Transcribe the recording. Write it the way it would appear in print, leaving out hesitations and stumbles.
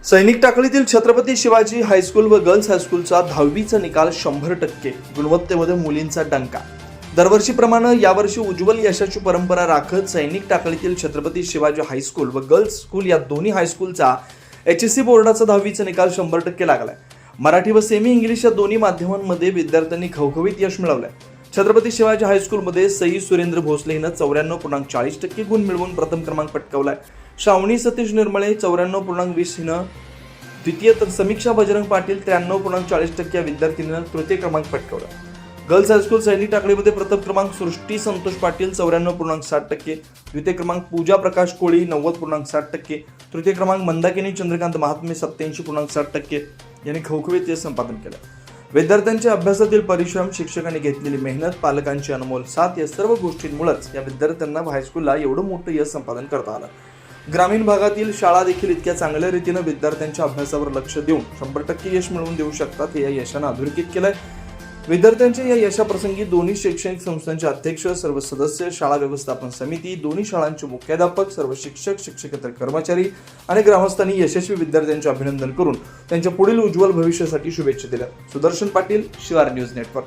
सैनिक टाकळीतील छत्रपती शिवाजी हायस्कूल व गर्ल्स हायस्कूलचा 10वीचा निकाल 100%, गुणवत्तेमध्ये मुलींचा डंका। दरवर्षीप्रमाणे यावर्षी उज्ज्वल यशाची परंपरा राखत सैनिक टाकळीतील छत्रपती शिवाजी हायस्कूल व गर्ल्स स्कूल या दोन्ही हायस्कूलचा HSC बोर्डाचा 10वीचा निकाल 100% लागलाय। मराठी व सेमी इंग्लिश या दोन्ही माध्यमांमध्ये विद्यार्थ्यांनी खवखवीत यश मिळवलंय। छत्रपती शिवाजी हायस्कूलमध्ये सई सुरेंद्र भोसले हिनं 94.40% गुण मिळवून प्रथम क्रमांक पटकावलाय। श्रावणी सतीश निर्मळे 94.20 हिनं द्वितीय, तर समीक्षा बजरंग पाटील 93.40% या विद्यार्थिनीनं तृतीय क्रमांक पटकावला। गर्ल्स हायस्कूल सैनिक टाकळीमध्ये प्रथम क्रमांक सृष्टी संतोष पाटील 94.60%, द्वितीय क्रमांक पूजा प्रकाश कोळी 90.60%, तृतीय क्रमांक मंदाकिनी चंद्रकांत महात्मे 87.60% यांनी खवखवीत यश संपादन केलं। विद्यार्थ्यांच्या अभ्यासातील परिश्रम, शिक्षकांनी घेतलेली मेहनत, पालकांची अनमोल साथ या सर्व गोष्टींमुळेच या विद्यार्थ्यांना हायस्कूलला एवढं मोठं यश संपादन करता आलं। ग्रामीण भागातील शाळा देखील इतक्या चांगल्या रीतीने विद्यार्थ्यांच्या अभ्यासावर लक्ष देऊन 100% यश मिळवून देऊ शकतात हे या यशानं अधोरेखित केलंय। विद्यार्थ्यांच्या या यशाप्रसंगी दोन्ही शैक्षणिक संस्थांचे अध्यक्ष, सर्व सदस्य, शाळा व्यवस्थापन समिती, दोन्ही शाळांचे मुख्याध्यापक, सर्व शिक्षक, शिक्षकेतर कर्मचारी आणि ग्रामस्थांनी यशस्वी विद्यार्थ्यांचे अभिनंदन करून त्यांच्या पुढील उज्ज्वल भविष्यासाठी शुभेच्छा दिल्या। सुदर्शन पाटील, शिवार न्यूज नेटवर्क।